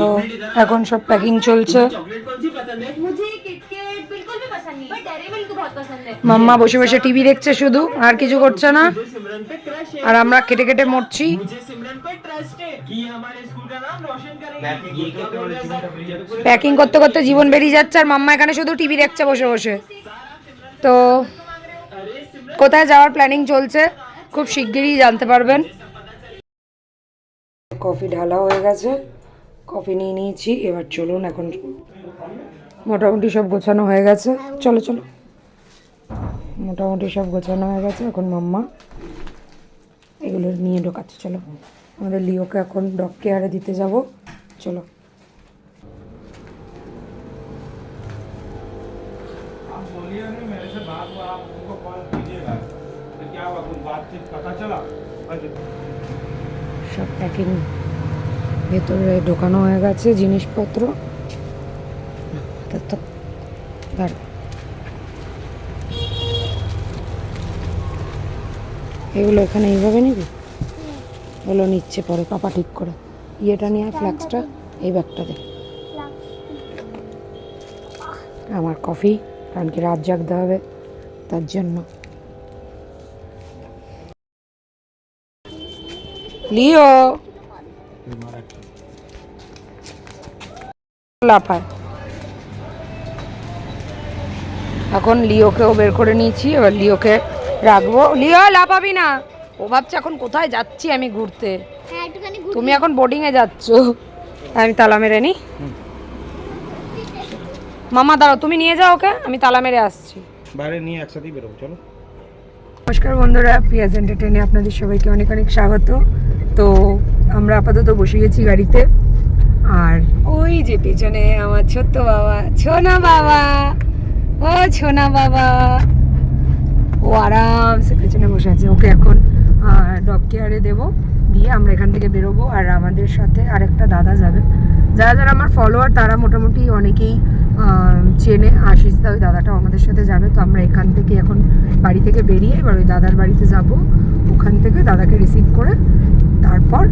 তো এখন সব প্যাকিং চলছে। মাম্মা বসে বসে টিভি দেখছে শুধু, আর কিছু করছে না। আর আমরা কেটে কেটে মরছি। প্যাকিং করতে করতে জীবন বেরিয়ে যাচ্ছে, আর মাম্মা এখানে শুধু টিভি দেখছে বসে বসে। তো কোথায় যাওয়ার প্ল্যানিং চলছে খুব শিগগিরই জানতে পারবেন। কফি ঢালা হয়ে গেছে, কফি নিয়ে নিয়েছি। এবার চলুন, এখন মোটামুটি সব গোছানো হয়ে গেছে। চলো চলো, মোটামুটি সব গোছানো হয়ে গেছে। এখন মাম্মা এগুলো নিয়ে ঢোকাচ্ছে। চলো, আমাদের লিওকে এখন ডগ কেয়ারে দিতে যাব। চলো। সব প্যাকিং ভেতরে ঢোকানো হয়ে গেছে জিনিসপত্র। এগুলো এখানে এইভাবে নিবি, এগুলো নিচ্ছে পরে পাপা ঠিক করে। ইয়েটা নিয়ে ফ্ল্যাক্সটা এই ব্যাগটা দে। আমার কফি, কারণ কি রাত জাগতে হবে তার জন্য। লিও লাফায়। এখন লিওকেও বের করে নিয়েছি, এবার লিওকে রাখবো। লিও লাফাবি না, ও ভাবছে এখন কোথায় যাচ্ছি আমি ঘুরতে। তুমি এখন বোর্ডিংয়ে যাচ্ছ, আমি তালা মেরে নি। মামা দাঁড়াও, তুমি নিয়ে যাও ওকে, আমি তালা মেরে আসছি। বাইরে নিয়ে একসাথেই বেরোবো, চলো। নমস্কার বন্ধুরা, পিয়াজ এন্টারটেইনে আপনাদের সবাইকে অনেক অনেক স্বাগত। তো আমরা আপাতত বসে গেছি গাড়িতে, আর ওই যে পেছনে আমার ছোট্ট বাবা, ছোনা বাবা, ও ছোনা বাবা, ও আরামসে পেছনে বসে আছে। ওকে এখন ডগ কেয়ারে দেবো, দিয়ে আমরা এখান থেকে বেরোবো। আর আমাদের সাথে আরেকটা দাদা যাবে। যারা যারা আমার ফলোয়ার তারা মোটামুটি অনেকেই চেনে। আশিস দা, ওই দাদাটাও আমাদের সাথে যাবে। তো আমরা এখান থেকে এখন বাড়ি থেকে বেরিয়ে এবার ওই দাদার বাড়িতে যাব। ওখান থেকে দাদাকে রিসিভ করে তারপর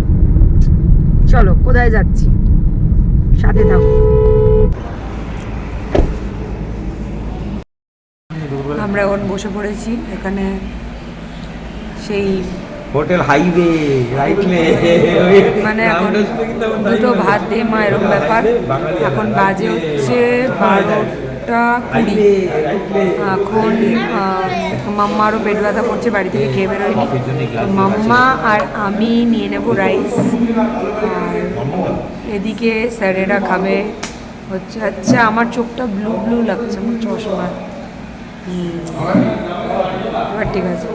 চলো কোথায় যাচ্ছি, সাথে থাকো। আমরা এখন বসে পড়েছি এখানে, সেই হোটেল হাইওয়ে রাইটলে, মানে এখন দুটো ভাত দিয়ে মা এরকম ব্যাপার। এখন বাজে হচ্ছে 12:20। এখন মাম্মারও পেট ব্যথা করছে, বাড়ি থেকে খেয়ে বেরোয়নি। মাম্মা আর আমি নিয়ে নেব রাইস, আর এদিকে স্যারেরা খাবে হচ্ছে। আচ্ছা, আমার চোখটা ব্লু ব্লু লাগছে, আমার চশমা। এবার ঠিক আছে।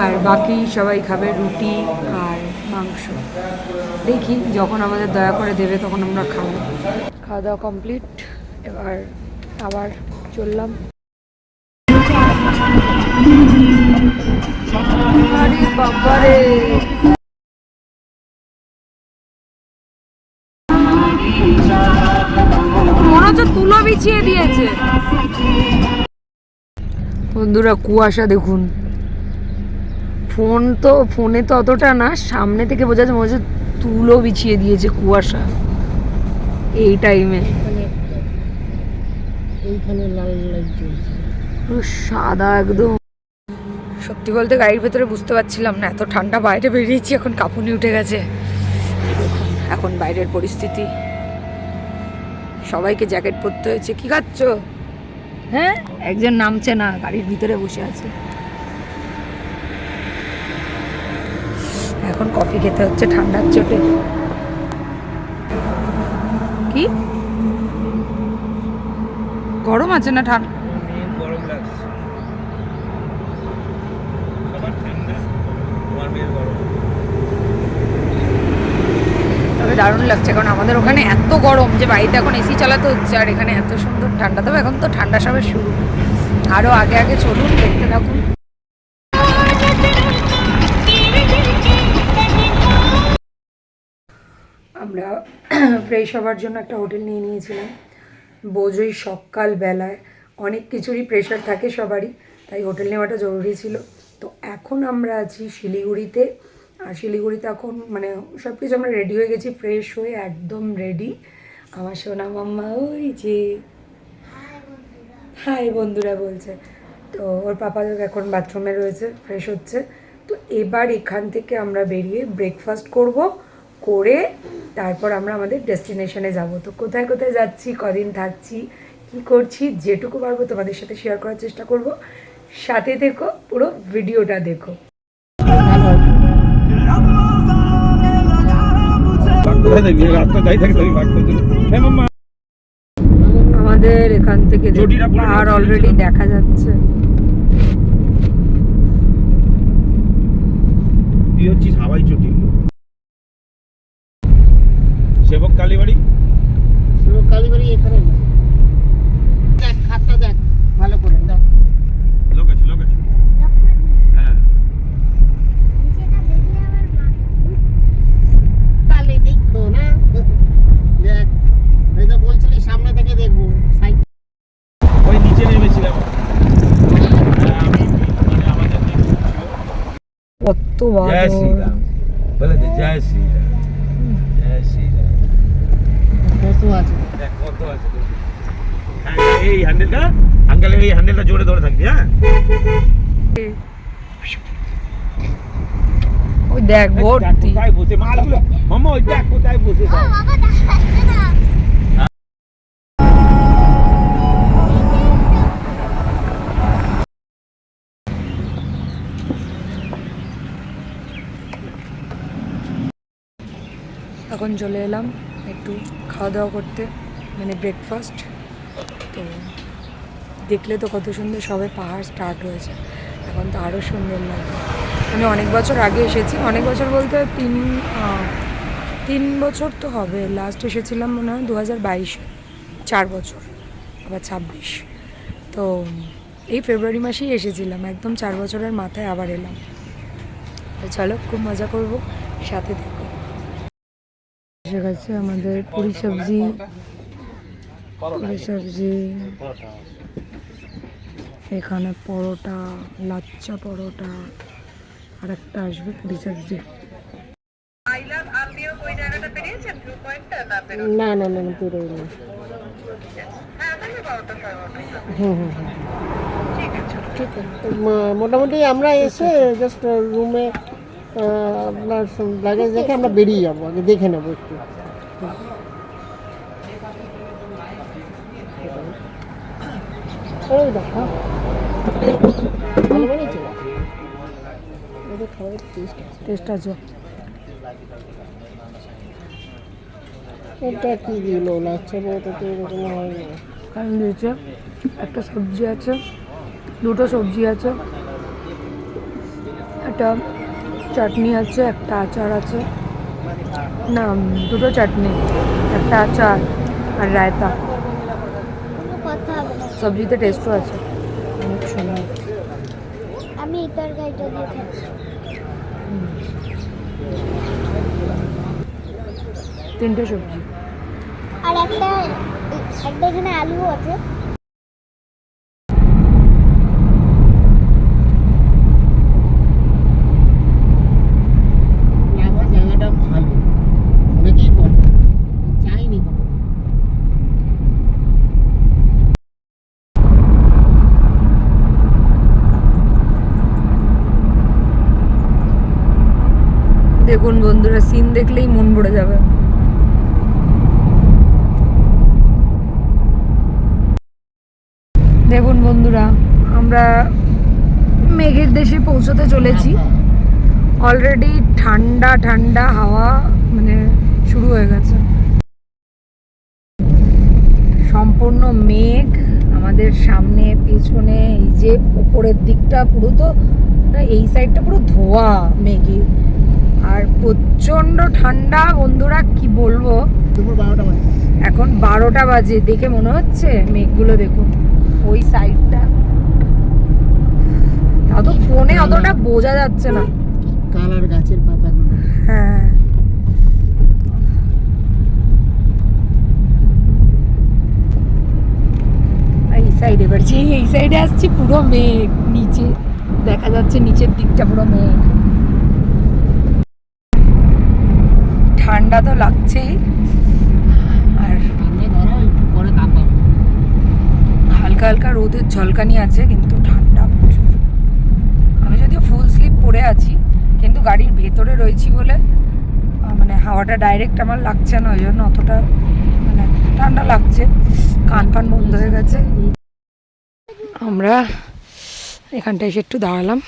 আর বাকি সবাই খাবে রুটি আর মাংস। দেখি যখন আমাদের দয়া করে দেবে তখন আমরা খাবো। খাওয়া দাওয়া কমপ্লিট, এবার আবার চললাম। আরে বাবারে, মনে হচ্ছে তুলো বিছিয়ে দিয়েছে। বন্ধুরা কুয়াশা দেখুন, ফোনে তো অতটা না, সামনে থেকে বোঝা যাচ্ছে মনে হচ্ছে তুলো বিছিয়ে দিয়েছে কুয়াশা এই টাইমে। এইখানে লাল লাইট জ্বলছে, সাদা একদম। সত্যি বলতে গাড়ির ভেতরে বুঝতে পারছিলাম না, এত ঠান্ডা। বাইরে বেরিয়েছি, এখন কাঁপুনি উঠে গেছে। এখন বাইরের পরিস্থিতি, সবাইকে জ্যাকেট পরতে হয়েছে। কি খাচ্ছ? হ্যাঁ, একজন নামছে না, গাড়ির ভিতরে বসে আছে। এখন কফি খেতে হচ্ছে ঠান্ডার চোটে। কি গরম আছে না ঠান্ডা? গরম লাগছে, সবার ঠান্ডা, তোমার মেয়ের গরম। তবে দারুণ লাগছে, কারণ আমাদের ওখানে এত গরম যে বাড়িতে এখন এসি চালাতে হচ্ছে, আর এখানে এত সুন্দর ঠান্ডা। তবে এখন তো ঠান্ডা সবে শুরু, আরও আগে আগে চলুন, দেখতে থাকুন। আমরা ফ্রেশ হওয়ার জন্য একটা হোটেল নিয়ে নিয়েছিলাম। বোঝোই সকাল বেলায় অনেক কিছুরই প্রেশার থাকে সবারই, তাই হোটেল নেওয়াটা জরুরি ছিল। তো এখন আমরা আছি শিলিগুড়িতে আর শিলিগুড়িতে এখন মানে সব কিছু আমরা রেডি হয়ে গেছি, ফ্রেশ হয়ে একদম রেডি। আমার সোনা মাম্মা ওই যে হাই বন্ধুরা বলছে, তো ওর পাপা এখন বাথরুমে রয়েছে, ফ্রেশ হচ্ছে। তো এবার এখান থেকে আমরা বেরিয়ে ব্রেকফাস্ট করব, করে তারপর আমরা আমাদের ডেস্টিনেশনে যাব। তো কোথায় কোথায় যাচ্ছি, কদিন থাকছি, কী করছি, যেটুকু পারবো তোমাদের সাথে শেয়ার করার চেষ্টা করব। সাথে থেকো, পুরো ভিডিওটা দেখো। আমাদের এখান থেকে পাহাড় অলরেডি দেখা যাচ্ছে। তুই হচ্ছিস হাওয়াই চটি। সেবক কালীবাড়ি, সেবক কালীবাড়ি এখানে না। দেখ খাতটা দেখ ভালো করে দেখ। লোক আছে হ্যাঁ। তাহলে দেখতো না, দেখ এই তো বলছিলি সামনে থেকে দেখবো সাইড। ওই নিচে নেমেছিলাম আমি, মানে আমাদের কত জয় শ্রীরাম বলে দে, জয় শ্রীরাম, জয় শ্রীরাম। কত আছে দেখ কত আছে। হ্যাঁ এই হ্যান্ডেলটা আঙ্কেল, এই হ্যান্ডেলটা জোরে ধরে থাকবি। হ্যাঁ ওই দেখ ভর্তি। কোথায় বসে মালগুলো মাম্মা, ওই দেখ কোথায় বসে। এখন চলে এলাম একটু খাওয়া দাওয়া করতে, মানে ব্রেকফাস্ট। তো দেখলে তো কত সুন্দর সবে পাহাড় স্টার্ট হয়েছে, এখন তো আরও সুন্দর লাগবে। আমি অনেক বছর আগে এসেছি, অনেক বছর বলতে তিন বছর তো হবে, লাস্ট এসেছিলাম মনে হয় 2022-এ, 4 বছর, আবার 26। তো এই ফেব্রুয়ারি মাসেই এসেছিলাম, একদম 4 বছরের মাথায় আবার এলাম। তো চলো, খুব মজা করবো, সাথে থেকো। এসে গেছে আমাদের পুরি সবজি, এখানে পরোটা, লাচ্চা পরোটা, আর একটা আসবে পুরি সবজি। না না না বেরোয়নি। ঠিক আছে। তো মোটামুটি আমরা এসে জাস্ট রুমে আপনার লাগেজ দেখে আমরা বেরিয়ে যাবো, আগে দেখে নেবো একটু। ওই দেখো ভালো বানিয়েছে, ওদের খাবারের টেস্ট আছে। এটা কি দিল লাচ্ছা পরোটা তো এরকম হয় না। কারণ দিয়েছে একটা সবজি আছে, দুটো সবজি আছে, একটা চাটনি আছে, একটা আচার আছে, না দুটো চাটনি, একটা আচার আর রায়তা। সবজিতে টেস্টও আছে, অনেক সুন্দর। আমি এই তরকারিটা দিয়ে খাচ্ছি। 3টে সবজি আর একটা এখানে আলুও আছে। জায়গাটা ভালো, অনেকেই বলে, চাইনি কখনো। দেখুন বন্ধুরা, সিন দেখলেই মন ভরে যাবে। দেখুন বন্ধুরা, আমরা মেঘের দেশে পৌঁছতে চলেছি। অলরেডি ঠান্ডা ঠান্ডা হাওয়া মানে শুরু হয়ে গেছে, সম্পূর্ণ মেঘ আমাদের সামনে পেছনে। এই যে উপরের দিকটা পুরো, তো এই সাইডটা পুরো ধোয়া মেঘে, আর প্রচণ্ড ঠান্ডা বন্ধুরা, কি বলবো। দুপুর 12টা বাজে, এখন 12টা বাজে, দেখে মনে হচ্ছে মেঘগুলো দেখুন ওই সাইডটা, তাও তো ফোনে অতটা বোঝা যাচ্ছে না। কালার গাছের পাতাগুলো। হ্যাঁ, এই সাইডে বাড়ছি, এই সাইডে আসছি, পুরো মেঘ, নিচে দেখা যাচ্ছে, নিচের দিকটা পুরো মেঘ। ঠান্ডা তো লাগছেই, আর হালকা হালকা রোদের ঝলকানি আছে, কিন্তু ঠান্ডা প্রচুর। আমি যদিও ফুল স্লিপ পরে আছি, কিন্তু গাড়ির ভেতরে রয়েছি বলে মানে হাওয়াটা ডাইরেক্ট আমার লাগছে না, ওই জন্য অতটা মানে ঠান্ডা লাগছে, কান ফান বন্ধ হয়ে গেছে। আমরা এখানটা এসে একটু দাঁড়ালাম।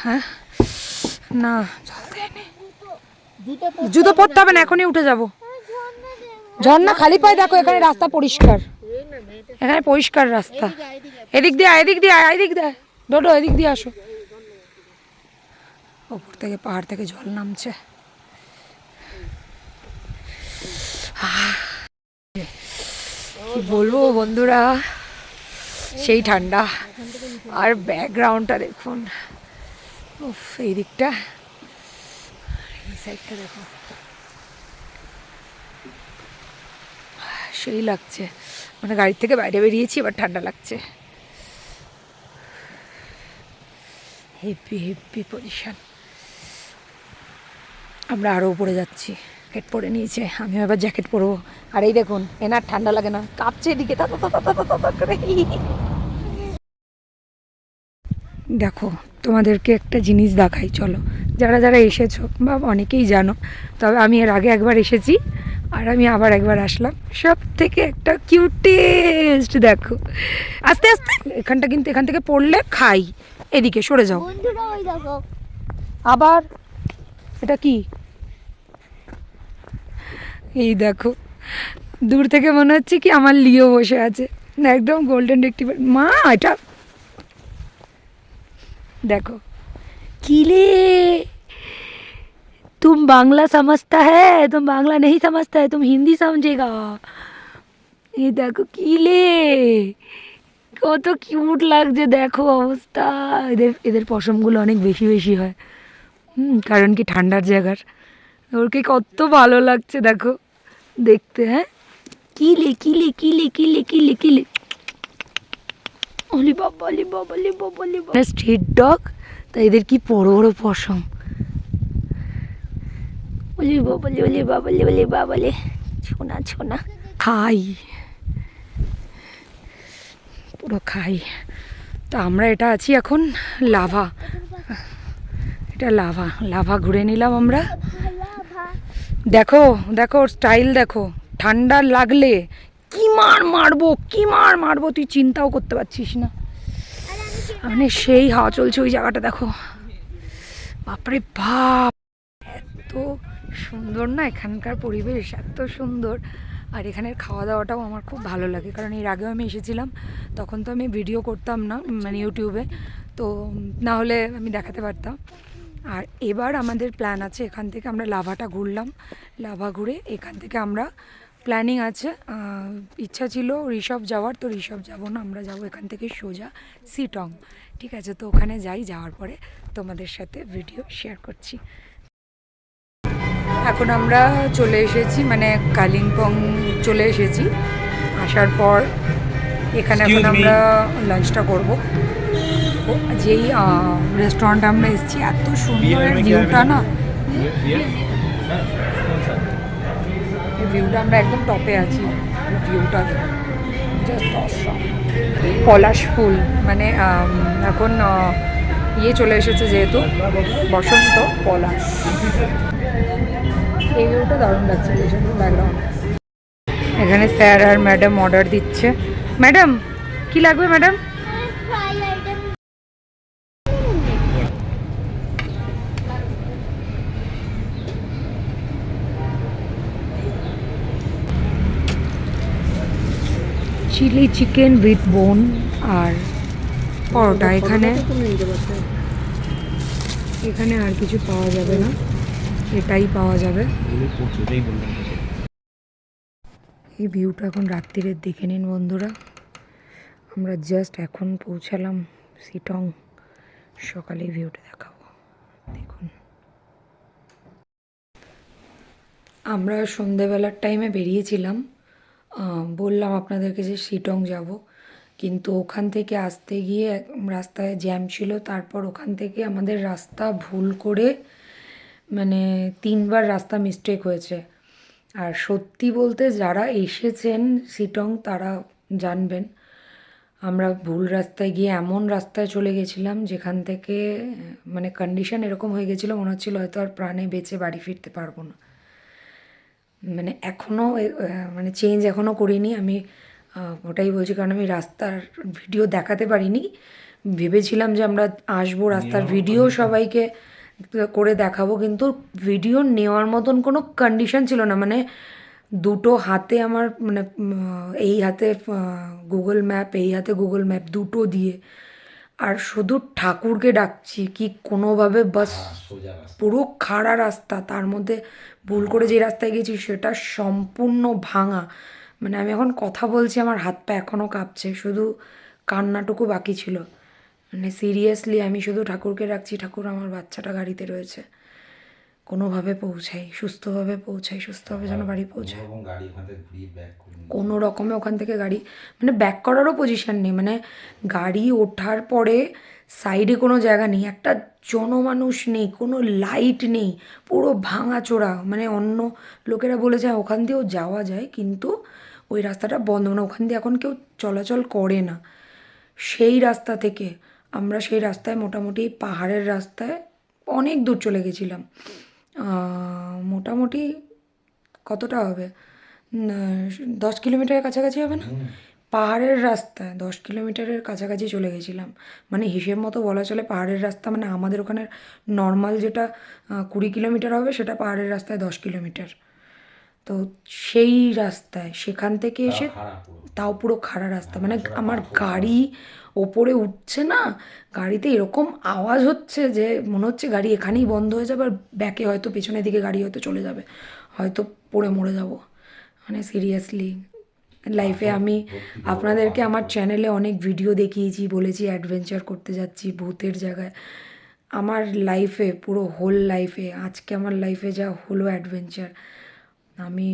হ্যাঁ, না জল দেয়নি, জুতো পরতে হবে না, এখনই উঠে যাবো। ঝর্ণা খালি পায়ে দেখো, এখানে রাস্তা পরিষ্কার, এখানে পরিষ্কার রাস্তা। এদিক দিয়ে আয়, এদিক দিয়ে আয়, এদিক দিয়ে ডোডো, এদিক দিয়ে আসো। ওপর থেকে পাহাড় থেকে জল নামছে। কি বলবো বন্ধুরা, সেই ঠান্ডা। আর ব্যাকগ্রাউন্ডটা দেখুন, উফ, এই দিকটা, এই সাইডটা দেখো, সেই লাগছে। মানে গাড়ি থেকে বাইরে বেরিয়েছি, এবার ঠান্ডা লাগছে। Heavy heavy position. আমরা আরও উপরে যাচ্ছি, জ্যাকেট পরে নিয়েছে, আমিও এবার জ্যাকেট পরবো। আর এই দেখুন, এনার ঠান্ডা লাগে না, কাঁপছে এদিকে করে। দেখো, তোমাদেরকে একটা জিনিস দেখাই, চলো। যারা যারা এসেছো বা অনেকেই জানো, তবে আমি এর আগে একবার এসেছি, আর আমি আবার একবার আসলাম। সব থেকে একটা কিউটেস্ট দেখো, আস্তে আস্তে, এখানটা কিন্তু এখান থেকে পড়লে খাই। এদিকে সরে যাও। বন্ধুরা ওই দেখো, আবার এটা কি, এই দেখো, দূর থেকে মনে হচ্ছে কি আমার লিও বসে আছে, না একদম গোল্ডেন রিট্রিভার। মা এটা देखो, कीले, तुम बांग्ला समझता है, तुम बांग्ला नहीं समझता है, तुम हिंदी समझेगा। ये देखो কিলে, কত কিউট লাগছে, দেখো অবস্থা। এদের পশমগুলো অনেক বেশি বেশি হয়, কারণ কি ঠান্ডার জায়গার। ওরকে কত ভালো লাগছে দেখো দেখতে। হ্যাঁ, কিলে কিলে কিলে কিলে কিলে কিলে, ওলি বাবা, ওলি বাবা, ওলি বাবা, ওলি বাবা। স্ট্রিট ডগ, তাই এদের কি বড় বড় পশম। ওলি বাবা, ওলি বাবা, ওলি বাবা, ছোনা ছোনা। খাই, পুরো খাই। তো আমরা এটা আছি এখন লাভা, এটা লাভা, লাভা ঘুরে নিলাম আমরা। দেখো দেখো স্টাইল দেখো, ঠান্ডা লাগলে কি মার মারবো তুই চিন্তাও করতে পারছিস না। মানে সেই হাওয়া চলছে ওই জায়গাটা, দেখো বাপরে বাপ, এত সুন্দর না এখানকার পরিবেশ, এত সুন্দর। আর এখানের খাওয়া দাওয়াটাও আমার খুব ভালো লাগে, কারণ এর আগেও আমি এসেছিলাম, তখন তো আমি ভিডিও করতাম না মানে ইউটিউবে, তো না হলে আমি দেখাতে পারতাম। আর এবার আমাদের প্ল্যান আছে, এখান থেকে আমরা লাভাটা ঘুরলাম, লাভা ঘুরে এখান থেকে আমরা প্ল্যানিং আছে, ইচ্ছা ছিল ঋষভ যাওয়ার, তো ঋষভ যাবো না, আমরা যাবো এখান থেকে সোজা সিটং। ঠিক আছে, তো ওখানে যাওয়ার পরে তোমাদের সাথে ভিডিও শেয়ার করছি। এখন আমরা চলে এসেছি মানে কালিম্পং চলে এসেছি। আসার পর এখানে এখন আমরা লাঞ্চটা করবো। যেই রেস্টুরেন্টে আমরা এসেছি, এত সুন্দর ভিউটা না, এই ভিউটা, আমরা একদম টপে আছি, ভিউটা জাস্ট অসাম। পলাশ ফুল মানে এখন ইয়ে চলে এসেছে যেহেতু বসন্ত, পলাশ, এই ভিউটা দারুণ লাগছে, ব্যাকগ্রাউন্ড। এখানে স্যার আর ম্যাডাম অর্ডার দিচ্ছে। ম্যাডাম কি লাগবে madam? Fry item. Chilli chicken with bone আর পরোটা। এখানে এখানে আর কিছু পাওয়া যাবে না, এটাই পাওয়া যাবে। এই ভিউটা এখন রাত্রিরের দেখে নিন বন্ধুরা। আমরা জাস্ট এখন পৌঁছালাম সিটং, সকালে ভিউটা দেখাবো, দেখুন। আমরা সন্ধেবেলার টাইমে বেরিয়েছিলাম, বললাম আপনাদেরকে যে সিটং যাব, কিন্তু ওখান থেকে আসতে গিয়ে রাস্তায় জ্যাম ছিল, তারপর ওখান থেকে আমাদের রাস্তা ভুল করে মানে 3বার রাস্তা মিস্টেক হয়েছে। আর সত্যি বলতে যারা এসেছেন শিটং তারা জানবেন, আমরা ভুল রাস্তায় গিয়ে এমন রাস্তায় চলে গেছিলাম যেখান থেকে মানে কন্ডিশন এরকম হয়ে গেছিলো মনে হচ্ছিলো হয়তো আর প্রাণে বেঁচে বাড়ি ফিরতে পারবো না। মানে এখনও মানে চেঞ্জ এখনও করিনি আমি, ওটাই বলছি, কারণ আমি রাস্তার ভিডিও দেখাতে পারিনি। ভেবেছিলাম যে আমরা আসবো, রাস্তার ভিডিও সবাইকে করে দেখাবো, কিন্তু ভিডিও নেওয়ার মতন কোনো কন্ডিশন ছিল না। মানে দুটো হাতে আমার মানে এই হাতে গুগল ম্যাপ, এই হাতে গুগল ম্যাপ দুটো দিয়ে, আর শুধু ঠাকুরকে ডাকছি কি কোনোভাবে বাস, পুরো খাড়া রাস্তা, তার মধ্যে ভুল করে যে রাস্তায় গেছি সেটা সম্পূর্ণ ভাঙা। মানে আমি এখন কথা বলছি আমার হাত পা এখনও কাঁপছে, শুধু কান্নাটুকু বাকি ছিল। মানে সিরিয়াসলি আমি শুধু ঠাকুরকে ডাকছি, ঠাকুর আমার বাচ্চাটা গাড়িতে রয়েছে, কোনোভাবে পৌঁছাই, সুস্থভাবে পৌঁছাই, সুস্থভাবে যেন বাড়ি পৌঁছাই। কোনো রকমে ওখান থেকে গাড়ি মানে ব্যাক করারও পজিশন নেই, মানে গাড়ি ওঠার পরে সাইডে কোনো জায়গা নেই, একটা জনমানুষ নেই, কোনো লাইট নেই, পুরো ভাঙাচোরা। মানে অন্য লোকেরা বলেছে ওখান দিয়েও যাওয়া যায়, কিন্তু ওই রাস্তাটা বন্ধ, মানে ওখান দিয়ে এখন কেউ চলাচল করে না। সেই রাস্তা থেকে আমরা সেই রাস্তায় মোটামুটি পাহাড়ের রাস্তায় অনেক দূর চলে গেছিলাম, মোটামুটি কতটা হবে, 10 কিলোমিটারের কাছাকাছি হবে না? পাহাড়ের রাস্তায় 10 কিলোমিটারের কাছাকাছি চলে গেছিলাম। মানে হিসেব মতো বলা চলে পাহাড়ের রাস্তা, মানে আমাদের ওখানে নর্মাল যেটা 20 কিলোমিটার হবে সেটা পাহাড়ের রাস্তায় 10 কিলোমিটার। তো সেই রাস্তায় সেখান থেকে এসে তাও পুরো খাড়া রাস্তা, মানে আমার গাড়ি ওপরে উঠছে না, গাড়িতে এরকম আওয়াজ হচ্ছে যে মনে হচ্ছে গাড়ি এখানেই বন্ধ হয়ে যাবে, আর ব্যাকে হয়তো পেছনের দিকে গাড়ি হয়তো চলে যাবে, হয়তো পড়ে মরে যাব। মানে সিরিয়াসলি লাইফে আমি আপনাদেরকে আমার চ্যানেলে অনেক ভিডিও দেখিয়েছি, বলেছি অ্যাডভেঞ্চার করতে যাচ্ছি ভূতের জায়গায়। আমার লাইফে পুরো হোল লাইফে আজকে আমার লাইফে যা হলো অ্যাডভেঞ্চার, আমি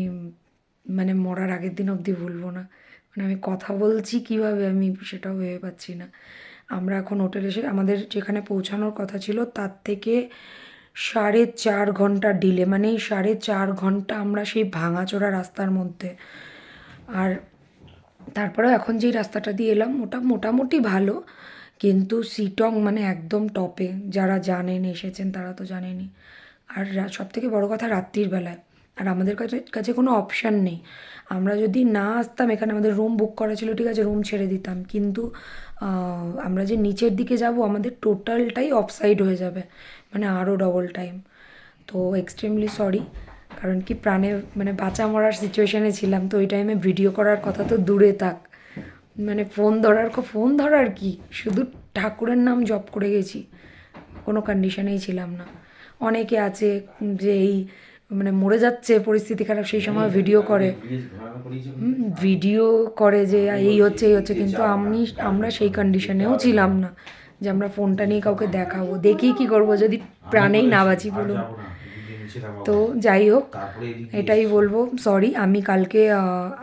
মানে মরার আগের দিন অবধি ভুলবো না। মানে আমি কথা বলছি কিভাবে আমি সেটাও ভেবে পাচ্ছি না। আমরা এখন হোটেলে এসে আমাদের যেখানে পৌঁছানোর কথা ছিল তার থেকে 4.5 ঘন্টা ডিলে, মানে 4.5 ঘন্টা আমরা সেই ভাঙাচোরা রাস্তার মধ্যে। আর তারপরেও এখন যেই রাস্তাটা দিয়ে এলাম ওটা মোটামুটি ভালো, কিন্তু শিটং মানে একদম টপে, যারা জানেন এসেছেন তারা তো জানেনই। আর সবথেকে বড় কথা রাত্রির বেলায়, আর আমাদের কাছে কোনো অপশান নেই। আমরা যদি না আসতাম এখানে, আমাদের রুম বুক করা ছিল ঠিক আছে, রুম ছেড়ে দিতাম, কিন্তু আমরা যে নিচের দিকে যাব আমাদের টোটালটাই অফসাইড হয়ে যাবে, মানে আরও ডবল টাইম। তো এক্সট্রিমলি সরি, কারণ কি প্রাণে মানে বাঁচা মরার সিচুয়েশানে ছিলাম, তো ওই টাইমে ভিডিও করার কথা তো দূরে থাক, মানে ফোন ধরার কি, শুধু ঠাকুরের নাম জপ করে গেছি, কোনো কন্ডিশনেই ছিলাম না। অনেকে আছে যে এই মানে মরে যাচ্ছে পরিস্থিতি খারাপ সেই সময় ভিডিও করে যে এই হচ্ছে কিন্তু আমরা সেই কন্ডিশনেও ছিলাম না যে আমরা ফোনটা নিয়ে কাউকে দেখাবো, দেখি কি করব যদি প্রাণেই না বাঁচি বলুন। তো যাই হোক, এটাই বলবো সরি। আমি কালকে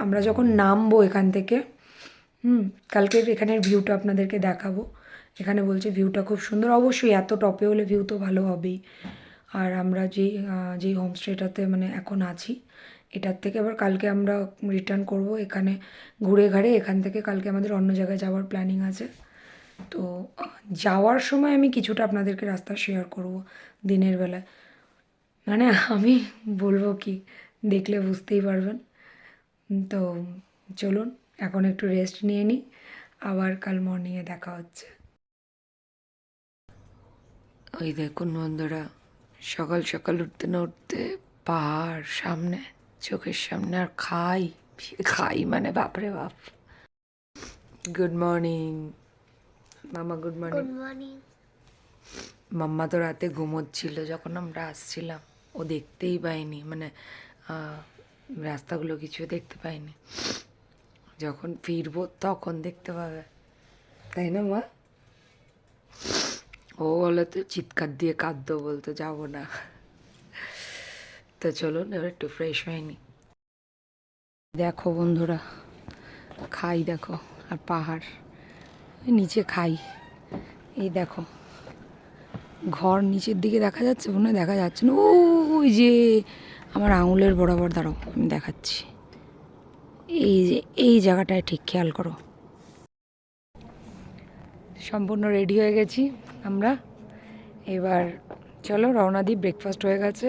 আমরা যখন নামবো এখান থেকে, কালকের এখানের ভিউটা আপনাদেরকে দেখাবো। এখানে বলছে ভিউটা খুব সুন্দর, অবশ্যই এত টপে হলে ভিউ তো ভালো হবেই। আর আমরা যেই হোমস্টেটাতে মানে এখন আছি এটার থেকে আবার কালকে আমরা রিটার্ন করব, এখানে ঘুরে ঘাড়ে এখান থেকে কালকে আমাদের অন্য জায়গায় যাওয়ার প্ল্যানিং আছে। তো যাওয়ার সময় আমি কিছুটা আপনাদেরকে রাস্তা শেয়ার করব দিনের বেলায়, মানে আমি বলবো কি দেখলে বুঝতেই পারবেন। তো চলুন এখন একটু রেস্ট নিয়ে নিই, আবার কাল মর্নিংয়ে দেখা হচ্ছে। ওই দেখুন বন্ধুরা, সকাল সকাল উঠতে না উঠতে পাহাড় সামনে, চোখের সামনে, আর খাই মানে বাপরে বাপ। গুড মর্নিং মামা, good morning. Good morning. Mamma তো রাতে ঘুমোচ্ছিল যখন আমরা আসছিলাম, ও দেখতেই পাইনি, মানে রাস্তাগুলো কিছু দেখতে পাইনি, যখন ফিরবো তখন দেখতে পাবে, তাই না মা? ও বলে তো চিৎকার দিয়ে কাঁদতো, বলতো যাবো না। তো চলুন এবার একটু ফ্রেশ হয়নি। দেখো বন্ধুরা, খাই দেখো, আর পাহাড় নিচে খাই, এই দেখো ঘর নিচের দিকে দেখা যাচ্ছে, মনে হয় দেখা যাচ্ছে না। ওই যে আমার আঙুলের বরাবর, দাঁড়াও আমি দেখাচ্ছি, এই যে এই জায়গাটায় ঠিক খেয়াল করো। সম্পূর্ণ রেডি হয়ে গেছি আমরা, এবার চলো রওনা দিই। ব্রেকফাস্ট হয়ে গেছে,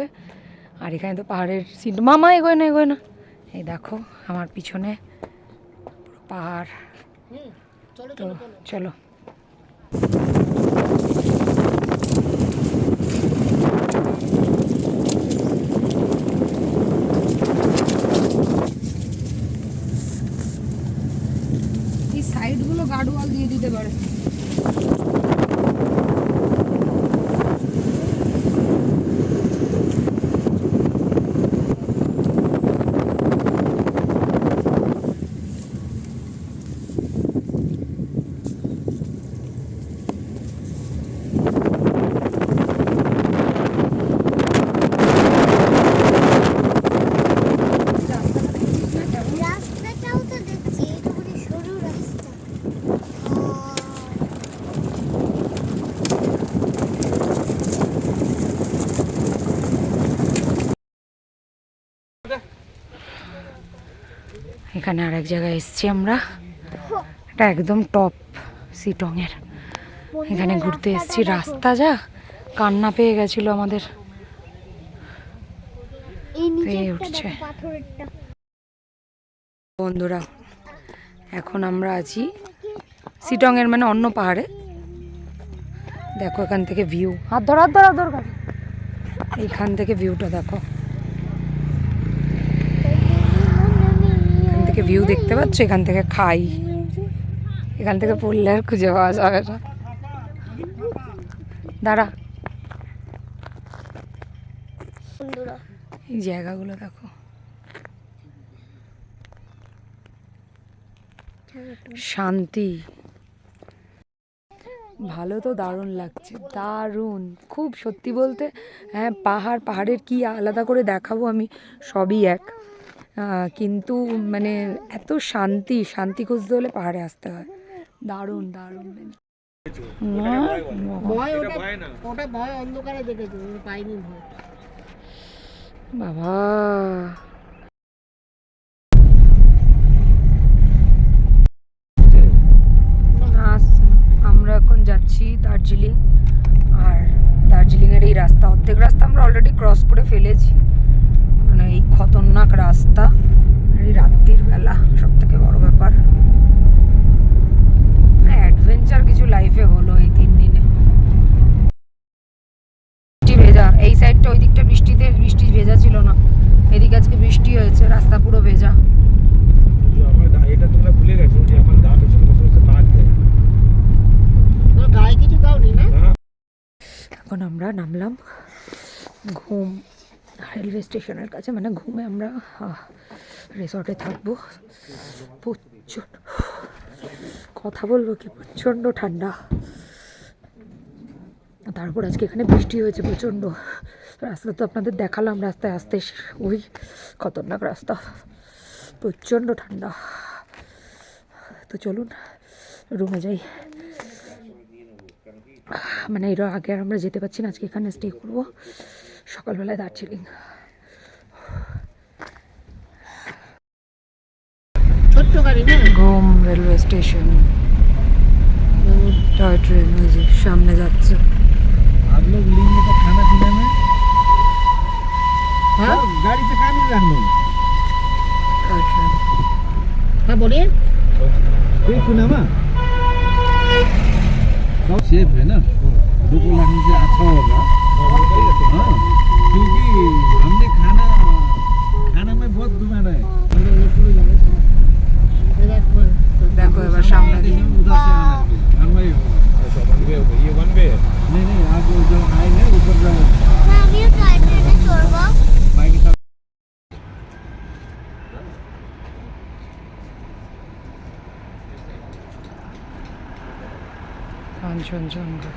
আর এখানে তো পাহাড়ের সিন। মামা এগোয় না, এগোয় না। এই দেখো আমার পিছনে পুরো পাহাড়। তো চলো। এই সাইডগুলো গার্ডওয়াল দিয়ে দিতে পারে। রাস্তাটাও তো দেখছি, এইটুকুনি সরু রাস্তা। এখানে আরেক জায়গায় এসেছি আমরা, এটা একদম টপ সিটংয়ের। এখানে ঘুরতে এসেছি। রাস্তা যা কান্না পেয়ে গেছিল আমাদের। এই পেয়ে নিচে উঠছে পাথরেরটা। বন্ধুরা, এখন আমরা আছি সিটংয়ের মানে অন্য পাহাড়ে। দেখো এখান থেকে ভিউ, হাত ধর হাত ধর হাত ধর, এইখান থেকে ভিউটা দেখো। এখান থেকে ভিউ দেখতে পাচ্ছ, এখান থেকে খাই, এখান থেকে পড়লে আর খুঁজে পাওয়া যাবে না। দাঁড়া, বন্ধুরা, এই জায়গাগুলো দেখো, শান্তি। ভালো তো দারুণ লাগছে, দারুণ খুব। সত্যি বলতে হ্যাঁ, পাহাড়ের কি আলাদা করে দেখাবো আমি, সবই এক। কিন্তু মানে এত শান্তি খুঁজতে হলে পাহাড়ে আসতে হয়। দারুণ দারুণ। না ভয়, ওটা ভয় অন্ধকারে দেখেছি, আমি পাইনি ভয়। বাবা, আমরা এখন যাচ্ছি দার্জিলিং। আর দার্জিলিংয়ের এই রাস্তা, অর্ধেক রাস্তা আমরা অলরেডি ক্রস করে ফেলেছি। মানে এই খতরনাক রাস্তা, এই রাত্রির বেলা সব থেকে বড় ব্যাপার। অ্যাডভেঞ্চার কিছু লাইফে হলো এই 3 দিনে। বৃষ্টি ভেজা, এই সাইডটা ওই দিকটা বৃষ্টি ভেজা ছিল না, এদিকে আজকে বৃষ্টি হয়েছে, রাস্তা পুরো ভেজা। এটা তোমরা ভুলে গেছো যে আমার গা পেছনে বসে বসে পা দেয়। গায়ে কিছু দাওনি না? এখন আমরা নামলাম ঘুম রেলওয়ে স্টেশনের কাছে, মানে ঘুমে আমরা রিসর্টে থাকবো। প্রচণ্ড কথা বলবো কি, প্রচণ্ড ঠান্ডা। তারপর আজকে এখানে বৃষ্টি হয়েছে প্রচণ্ড। রাস্তা তো আপনাদের দেখালাম, রাস্তায় আসতে ওই খতরনাক রাস্তা, প্রচণ্ড ঠান্ডা। তো চলুন রুমে যাই। মানে এর আগে আর আমরা যেতে পারছি না, আজকে এখানে স্টে করবো। সকালবেলায় দার্জিলিং। ছোট্ট গাড়ি না? ঘুম রেলওয়ে স্টেশন, টয় ট্রেন ওই যে সামনে যাচ্ছে। आप लोग लेंगे तो खाना पीना में हाँ? गाड़ी से खाने रखना টয় ট্রেন। हाँ बोलिए। कोई पुनामा बहुत सेफ है ना, 2 लाख से अच्छा होगा। हाँ, क्योंकि हमने खाना में बहुत दुकान है। দেখো এবার সামনে দিকে उधर से आना है, वन वे होगा। ये वन वे है। नहीं आप जो आएंगे ऊपर जाओ না, আমিও টয় ট্রেনে চড়বো। बाइक का। কাঞ্চনজঙ্ঘা।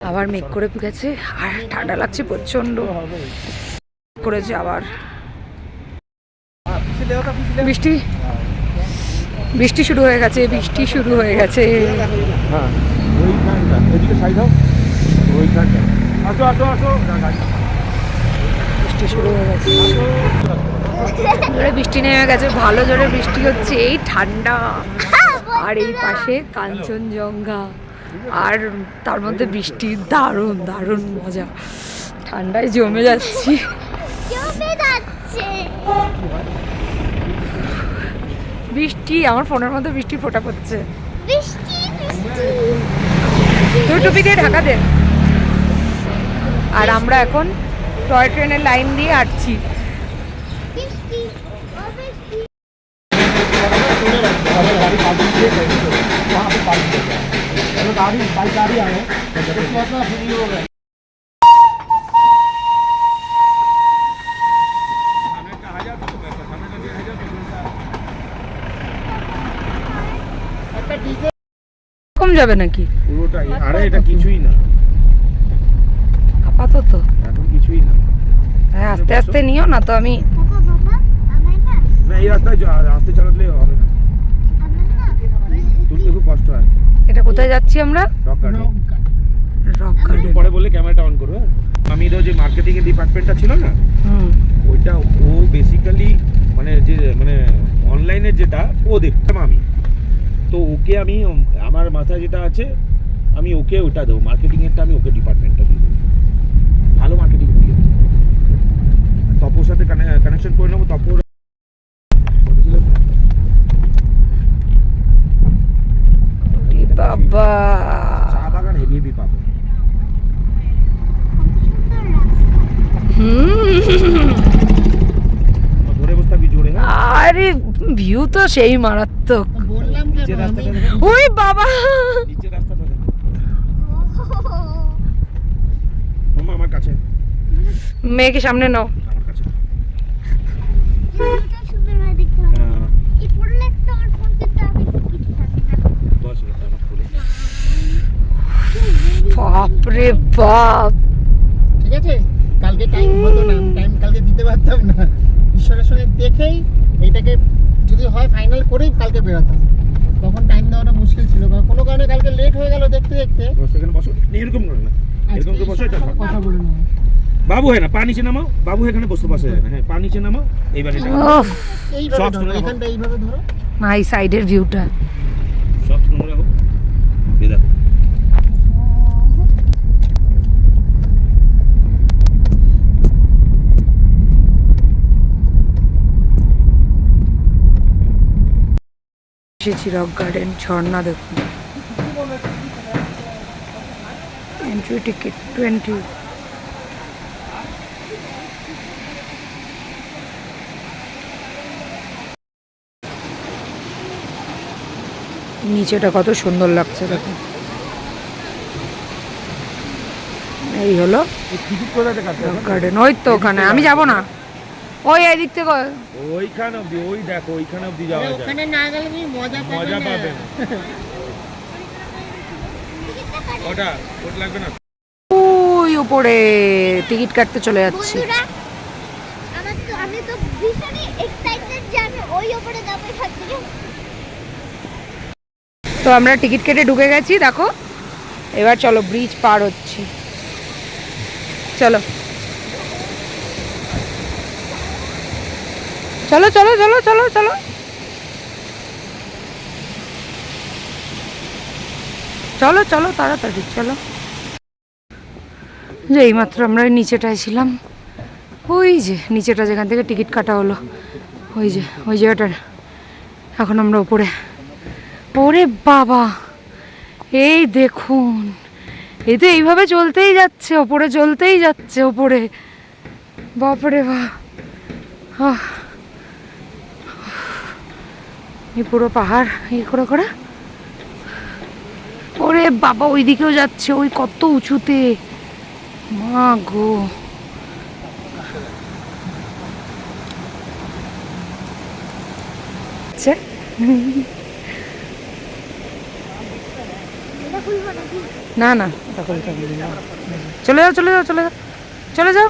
আবার মেঘ করে গেছে আর ঠান্ডা লাগছে প্রচণ্ড করেছে। আবার বৃষ্টি শুরু হয়ে গেছে, हाँ वही एदिके साइड हो। ওইখানটা আসো আসো আসো গাড়ি বৃষ্টি শুরু হয়ে গেছে, জোরে বৃষ্টি নেমে গেছে, ভালো জোরে বৃষ্টি হচ্ছে, এই ঠান্ডা, আর এই পাশে কাঞ্চনজঙ্ঘা, আর তার মধ্যে বৃষ্টি, দারুণ দারুণ মজা, ঠান্ডায় জমে যাচ্ছি। জমে যাচ্ছে। বৃষ্টি, আমার ফোনের মধ্যে বৃষ্টি ফোঁটা পড়ছে। বৃষ্টি বৃষ্টি। তুই টুপি দিয়ে ঢাকা দে। আর আমরা এখন টয় ট্রেনের লাইন দিয়ে হাঁটছি। বৃষ্টি ও বৃষ্টি। কম যাবে নাকি পুরোটাই, আরে এটা কিছুই না, আপাতত? এখন কিছুই না। হ্যাঁ, আস্তে আস্তে নিও না তো, আমি বাবা বাবা আমার না না এই রাস্তায় রাস্তায় চালালে হবে না, আমার না তুলতে খুব কষ্ট হয়। এটা কোথায় যাচ্ছি আমরা? Rock garden. Rock garden. পরে বলে ক্যামেরাটা অন করো। আমি যে মার্কেটিং এর ডিপার্টমেন্টটা ছিল না, ওইটা ও বেসিক্যালি মানে যে মানে অনলাইনের যেটা ও দেখতাম আমি, তো ওকে আমি আমার মাথায় যেটা আছে আমি ওকে ওটা দেবো, মার্কেটিং এরটা আমি ওকে ডিপার্টমেন্টটা দিয়ে দেবো, ভালো মার্কেটিং দিয়ে দেবো। তপোর সাথে কানেকশন করে নেবো। তপোর বাবা, চা বাগান হেভি হেভি পাবো। ধরে বসে থাকবি জোরে। হ্যাঁ, আরে ভিউ তো সেই মারাত্মক। বললাম নিচের কেন আমি রাস্তাটা দেখো, ওই বাবা, নিচের রাস্তাটা দেখো। মামা আমার কাছে, মেয়েকে সামনে নাও। আমার কাছে। ভিউটা সুন্দর হয় দেখতে হবে। এই পড়লে তো আমার ফোন কিন্তু আমি কিছু থাকে না। বস এটা আমার কোলে। বাপরে বাপ, ঠিক আছে, কালকে টাইম হতো না, টাইম কালকে দিতে পারতাম না, ঈশ্বরের সঙ্গে দেখেই এইটাকে যদি হয় ফাইনাল করেই কালকে বেরোতাম, তখন টাইম দেওয়াটা মুশকিল ছিল, কারণ কোনো কারণে কালকে লেট হয়ে গেল দেখতে দেখতে। বস এখানে বসো, এরকম করো না, এরকম করে বসো। এটা কথা বলে নেবো। বাবু হ্যাঁ না, পা নিচে নামাও, বাবু এখানে বসতে বসে না, হ্যাঁ পা নিচে নামাও। এইবার এটা ওফ, এইভাবে সব ধরো, শুনে নাও। এখানটা এইভাবে ধরো। না এই সাইডের ভিউটা। সব নোংরা হোক, এই দেখো এসেছি রক গার্ডেন, ঝর্ণা দেখুন। Entry ticket 20। নিচেটা কত সুন্দর লাগছে দেখুন। এই হলো টিকিট করে দেখাতে রক গার্ডেন। ওই তো ওখানে, আমি যাব না, ওই এদিক থেকে। ওইখানে অবধি, ওই দেখো ওইখানে অবধি যাওয়া যায়, ওখানে না গেলে তুমি মজা মজা পাবে পাবে না। না। ওটা ওটা লাগবে না। ওই উপরে টিকিট কাটতে চলে যাচ্ছি। বন্ধুরা আমি তো ভীষণই এক্সাইটেড যে আমি ওই উপরে যাবো ভাবছি। তো আমরা টিকিট কেটে ঢুকে গেছি, দেখো। এবার চলো ব্রিজ পার হচ্ছি, চলো চলো চলো চলো চলো চলো। চলো চলো তাড়াতাড়ি চলো। যে এইমাত্র আমরা ওই নিচেটায় ছিলাম, ওই যে নিচেটা যেখান থেকে টিকিট কাটা হলো, ওই যে ওই জায়গাটা। এখন আমরা উপরে। ওরে বাবা, এই দেখুন, এই তো এইভাবে চলতেই যাচ্ছে, ওপরে চলতেই যাচ্ছে ওপরে। বাপরে বাপ, এই পুরো পাহাড় এই করে করে। ওরে বাবা, ওই দিকেও যাচ্ছে, ওই কত উঁচুতে, মা গো। না না, ওটা খুলতে হবে না। চলে যাও চলে যাও চলে যাও চলে যাও।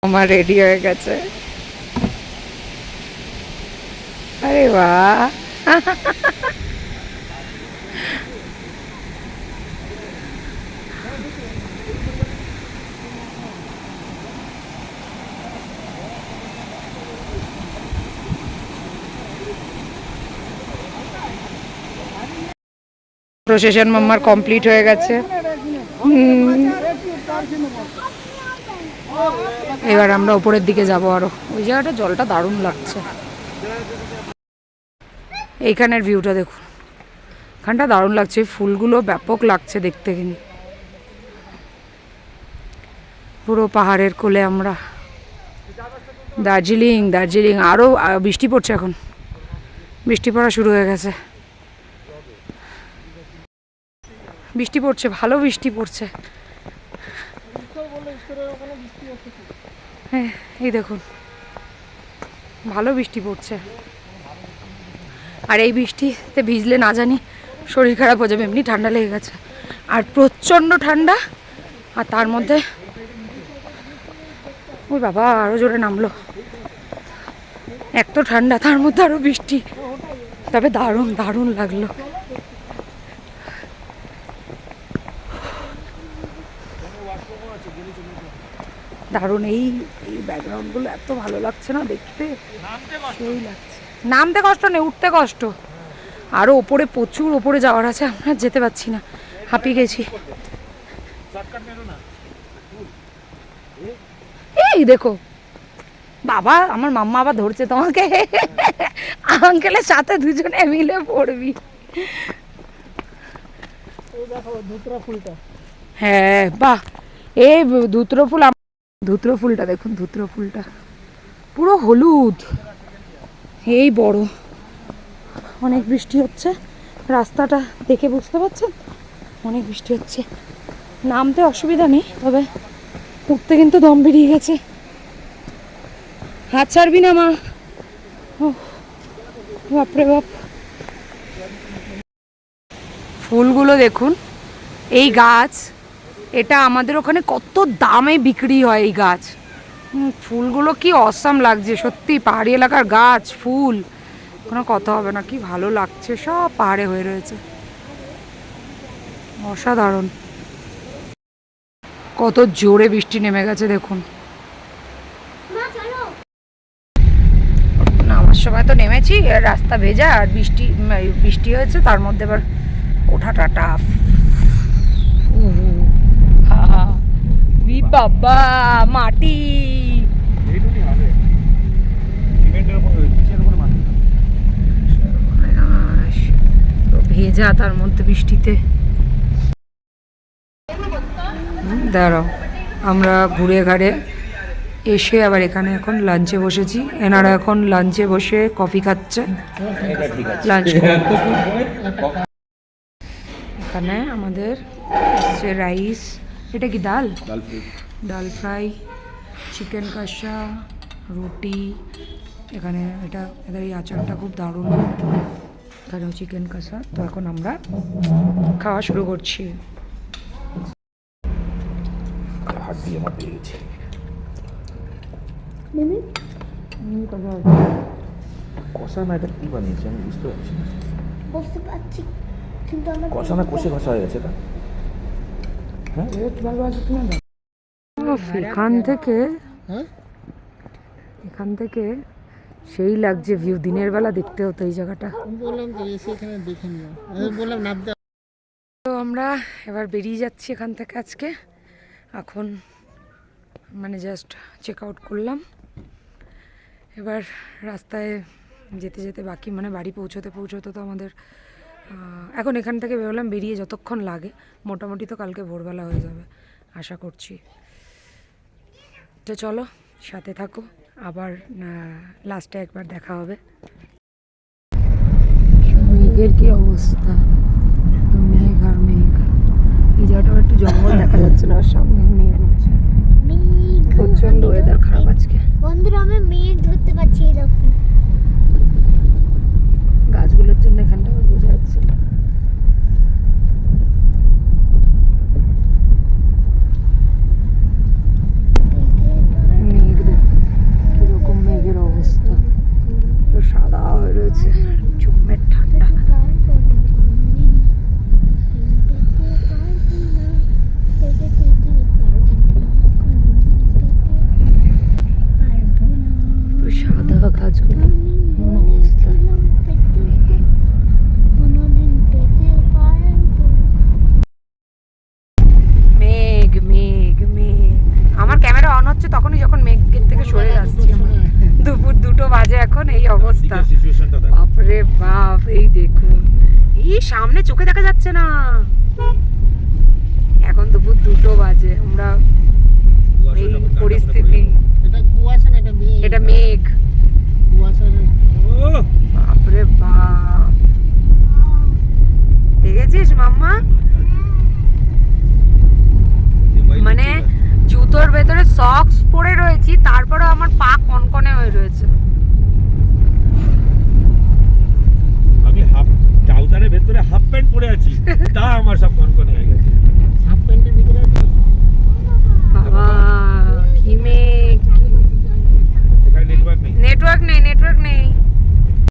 আমার রেডি হয়ে গেছে। আরে বাহ, প্রসেশন মাম্মার কমপ্লিট হয়ে গেছে। এবার আমরা উপরের দিকে যাব আরো। ওই জায়গাটা জলটা দারুণ লাগছে। এইখানের ভিউটা দেখুন, এখানটা দারুণ লাগছে, ফুলগুলো ব্যাপক লাগছে দেখতে। কিন্তু পুরো পাহাড়ের কোলে আমরা। দার্জিলিং, দার্জিলিং। আরও বৃষ্টি পড়ছে, এখন বৃষ্টি পড়া শুরু হয়ে গেছে। বৃষ্টি পড়ছে, ভালো বৃষ্টি পড়ছে। হ্যাঁ, এই দেখুন ভালো বৃষ্টি পড়ছে। আর এই বৃষ্টিতে ভিজলে না জানি শরীর খারাপ হয়ে যাবে, এমনি ঠান্ডা লেগে গেছে। আর প্রচণ্ড ঠান্ডা, আর তার মধ্যে ওই বাবা আরও জোরে নামলো। এক তো ঠান্ডা, তার মধ্যে আরও বৃষ্টি। তবে দারুণ দারুণ লাগলো। দারুণ। এই ব্যাকগ্রাউন্ডগুলো এত ভালো লাগছে না দেখতে, সেই লাগছে। নামতে কষ্ট নেই, উঠতে কষ্ট। আরও ওপরে, প্রচুর ওপরে যাওয়ার আছে, আমরা যেতে পারছি না, হাঁপিয়ে গেছি। এই দেখো বাবা, আমার মাম্মা আবার ধরছে তোমাকে। আঙ্কেলের সাথে দুজনে মিলে পড়বি। হ্যাঁ বাহ, এই ধুতরো ফুল, ধুতরো ফুলটা দেখুন, ধুতরো ফুলটা পুরো হলুদ, এই বড়। অনেক বৃষ্টি হচ্ছে, রাস্তাটা দেখে বুঝতে পারছেন অনেক বৃষ্টি হচ্ছে। নামতে অসুবিধা নেই, তবে উঠতে কিন্তু দম বেরিয়ে গেছে। হাত ছাড়বি না মা। বাপরে বাপ, ফুলগুলো দেখুন। এই গাছ, এটা আমাদের ওখানে কত দামে বিক্রি হয় এই গাছ। ফুলগুলো কি অসাম লাগছে সত্যি। পাহাড়ি এলাকার গাছ, ফুল, কোনো কথা হবে না। কি ভালো লাগছে, সব পাহাড়ে হয়ে রয়েছে, অসাধারণ। কত জোরে বৃষ্টি নেমে গেছে দেখুন। নামার সময় তো নেমেছি, রাস্তা ভেজা, আর বৃষ্টি হয়েছে, তার মধ্যে এবার ওঠাটা টাফ। বাবা মাটি, ভেজা, তার মধ্যে বৃষ্টিতে। দাঁড়াও, আমরা ঘুরে ঘাড়ে এসে আবার এখানে এখন লাঞ্চে বসেছি। এনারা এখন লাঞ্চে বসে কফি খাচ্ছে, লাঞ্চ। এখানে আমাদের হচ্ছে রাইস, এটা কি ডাল, ডাল ফ্রাই, চিকেন কষা, রুটি। এখানে এটা, এদের এই আচারটা খুব দারুণ। এখানেও চিকেন কষা। তো এখন আমরা খাওয়া শুরু করছি। কষা না, এটা কি বানিয়েছে আমি বুঝতে পারছি না। বুঝতে পারছি, কিন্তু আমার কষা না, কষে কষা হয়ে গেছে এটা। হ্যাঁ, এখান থেকে সেই লাগছে ভিউ। দিনের বেলা দেখতে হতো এই জায়গাটা। বললাম তো এসে এখানে দেখে নিও, আমি বললাম নামতে। তো আমরা এবার বেরিয়ে যাচ্ছি এখান থেকে আজকে। এখন মানে জাস্ট চেক আউট করলাম। এবার রাস্তায় যেতে যেতে বাকি, মানে বাড়ি পৌঁছতে তো আমাদের এখন এখান থেকে বেরোলাম, বেরিয়ে যতক্ষণ লাগে মোটামুটি তো কালকে ভোরবেলা হয়ে যাবে আশা করছি। তো চলো সাথে থাকো, আবার লাস্টে একবার দেখা হবে। মেঘের কি অবস্থা, মেঘ আর মেঘ। এই জায়গাটা একটু জঙ্গল দেখা যাচ্ছে না, সামনে মেঘ হচ্ছে, প্রচন্ড ওয়েদার খারাপ আজকে। বন্ধুরা আমি মেঘ ধরতে পারছি, এরকম গাছগুলোর জন্য এখানটা বোঝা যাচ্ছে না। মেঘ কিরকম মেঘের অবস্থা, তো সাদা হয়ে রয়েছে, জমের ঠান্ডা। সাদা গাছগুলো অবস্থা। এখন এই অবস্থা। সিচুয়েশনটা দেখো। বাপরে বাপ, এই দেখুন, এই সামনে চোখে দেখা যাচ্ছে না। এখন দুপুর 2টো বাজে, আমরা কুয়াশা এই যখন গানটা মনে পরিস্থিতি। পড়ে এটা কুয়াশা না, এটা মেঘ। এটা মেঘ। কুয়াশার গেল। ওহ! বাপরে বাপ, দেখেছিস মাম্মা? মানে জুতোর ভেতরে সক্স পরে রয়েছি, তারপরেও আমার পা কনকনে হয়ে রয়েছে। আমি হাফ ট্রাউজারের ভেতরে হাফ প্যান্ট পরে আছি, তা আমার সব কনকনে হয়ে গেছে।